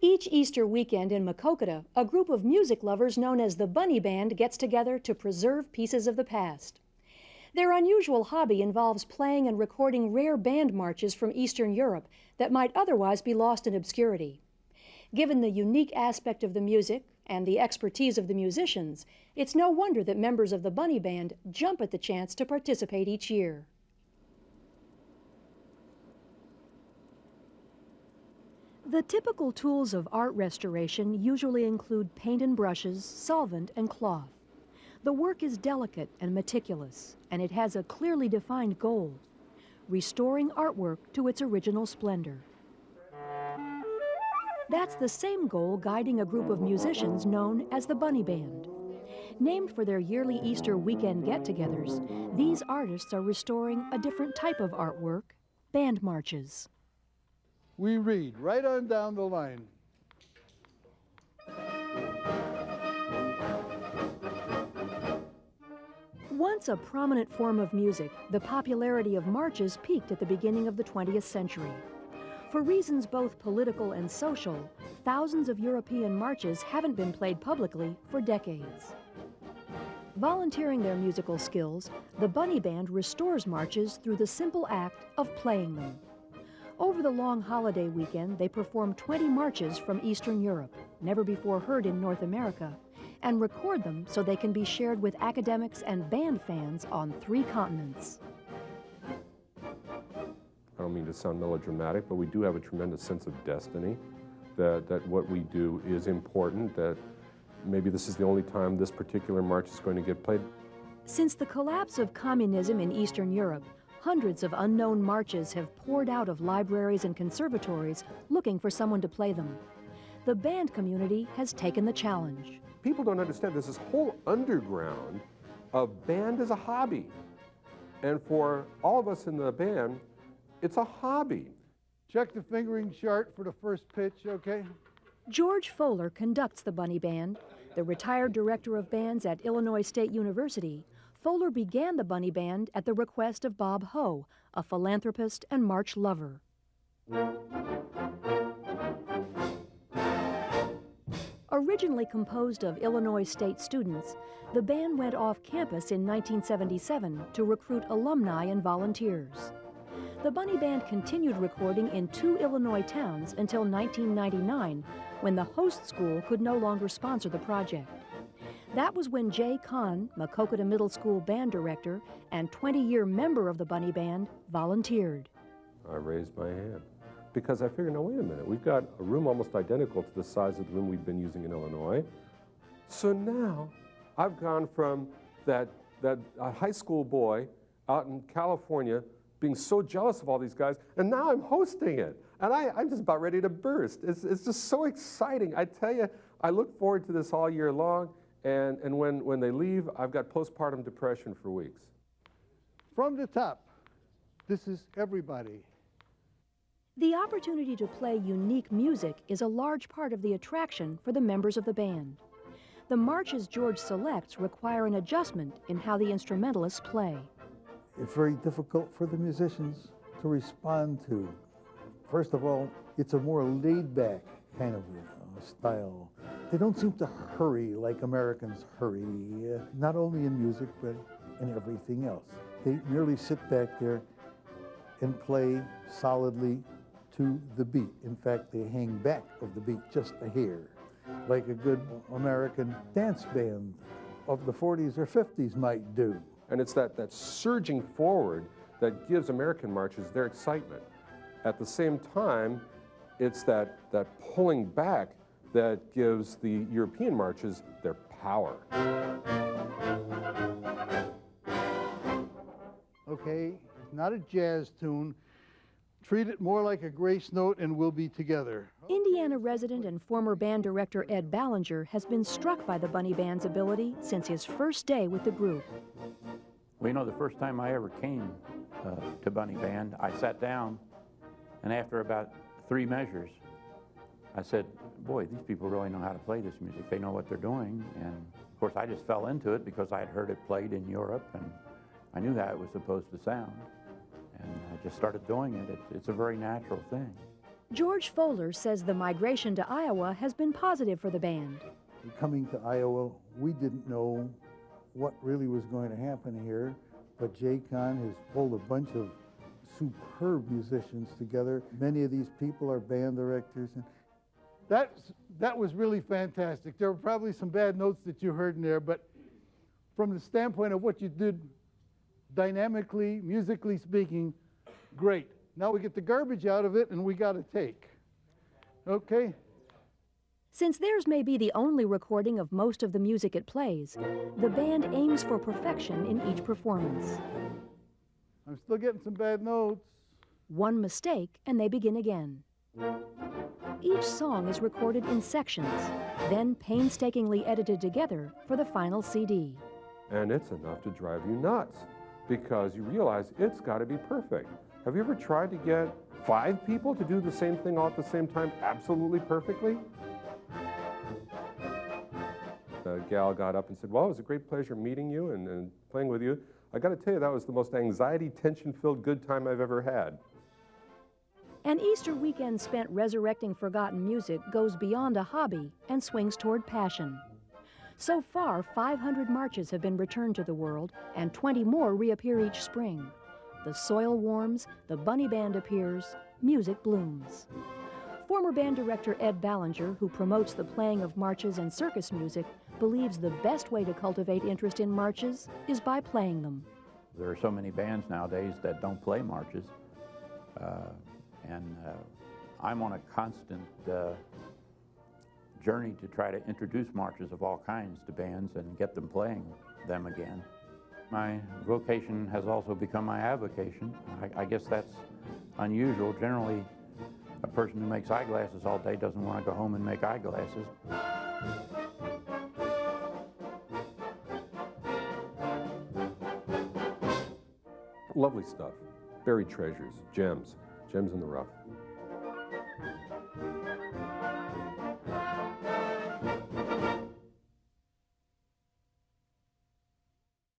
Each Easter weekend in Maquoketa, a group of music lovers known as the Bunny Band gets together to preserve pieces of the past. Their unusual hobby involves playing and recording rare band marches from Eastern Europe that might otherwise be lost in obscurity. Given the unique aspect of the music and the expertise of the musicians, it's no wonder that members of the Bunny Band jump at the chance to participate each year. The typical tools of art restoration usually include paint and brushes, solvent, and cloth. The work is delicate and meticulous, and it has a clearly defined goal: restoring artwork to its original splendor. That's the same goal guiding a group of musicians known as the Bunny Band. Named for their yearly Easter weekend get-togethers, these artists are restoring a different type of artwork: band marches. We read right on down the line. Once a prominent form of music, the popularity of marches peaked at the beginning of the 20th century. For reasons both political and social, thousands of European marches haven't been played publicly for decades. Volunteering their musical skills, the Bunny Band restores marches through the simple act of playing them. Over the long holiday weekend, they perform 20 marches from Eastern Europe, never before heard in North America, and record them so they can be shared with academics and band fans on 3 continents. I don't mean to sound melodramatic, but we do have a tremendous sense of destiny, that what we do is important, that maybe this is the only time this particular march is going to get played. Since the collapse of communism in Eastern Europe, hundreds of unknown marches have poured out of libraries and conservatories looking for someone to play them. The band community has taken the challenge. People don't understand there's this whole underground of band as a hobby. And for all of us in the band, it's a hobby. Check the fingering chart for the first pitch, okay? George Fowler conducts the Bunny Band. The retired director of bands at Illinois State University, Fowler began the Bunny Band at the request of Bob Ho, a philanthropist and march lover. Originally composed of Illinois State students, the band went off campus in 1977 to recruit alumni and volunteers. The Bunny Band continued recording in 2 Illinois towns until 1999, when the host school could no longer sponsor the project. That was when Jay Kahn, Maquoketa Middle School band director and 20-year member of the Bunny Band, volunteered. I raised my hand because I figured, now wait a minute, we've got a room almost identical to the size of the room we've been using in Illinois. So now I've gone from that high school boy out in California being so jealous of all these guys, and now I'm hosting it. And I'm just about ready to burst. It's just so exciting. I tell you, I look forward to this all year long. And when they leave, I've got postpartum depression for weeks. From the top, this is everybody. The opportunity to play unique music is a large part of the attraction for the members of the band. The marches George selects require an adjustment in how the instrumentalists play. It's very difficult for the musicians to respond to. First of all, it's a more laid-back kind of style. They don't seem to hurry like Americans hurry, not only in music, but in everything else. They merely sit back there and play solidly to the beat. In fact, they hang back of the beat just a hair, like a good American dance band of the 40s or 50s might do. And it's that surging forward that gives American marches their excitement. At the same time, it's that pulling back that gives the European marches their power. Okay, it's not a jazz tune. Treat it more like a grace note and we'll be together. Indiana resident and former band director Ed Ballinger has been struck by the Bunny Band's ability since his first day with the group. Well, you know, the first time I ever came to Bunny Band, I sat down, and after about 3 measures, I said, boy, these people really know how to play this music. They know what they're doing. And of course, I just fell into it because I had heard it played in Europe, and I knew how it was supposed to sound. And I just started doing it. It's a very natural thing. George Fowler says the migration to Iowa has been positive for the band. Coming to Iowa, we didn't know what really was going to happen here, but Jay Kahn has pulled a bunch of superb musicians together. Many of these people are band directors. And that was really fantastic. There were probably some bad notes that you heard in there, but from the standpoint of what you did dynamically, musically speaking, great. Now we get the garbage out of it and we got a take. Okay? Since theirs may be the only recording of most of the music it plays, the band aims for perfection in each performance. I'm still getting some bad notes. One mistake and they begin again. Each song is recorded in sections, then painstakingly edited together for the final CD. And it's enough to drive you nuts because you realize it's got to be perfect. Have you ever tried to get 5 people to do the same thing all at the same time absolutely perfectly? The gal got up and said, well, it was a great pleasure meeting you and playing with you. I got to tell you, that was the most anxiety, tension-filled good time I've ever had. An Easter weekend spent resurrecting forgotten music goes beyond a hobby and swings toward passion. So far, 500 marches have been returned to the world, and 20 more reappear each spring. The soil warms, the bunny band appears, music blooms. Former band director Ed Ballinger, who promotes the playing of marches and circus music, believes the best way to cultivate interest in marches is by playing them. There are so many bands nowadays that don't play marches, and I'm on a constant journey to try to introduce marches of all kinds to bands and get them playing them again. My vocation has also become my avocation. I guess that's unusual. Generally, a person who makes eyeglasses all day doesn't want to go home and make eyeglasses. Lovely stuff. Buried treasures, gems in the rough.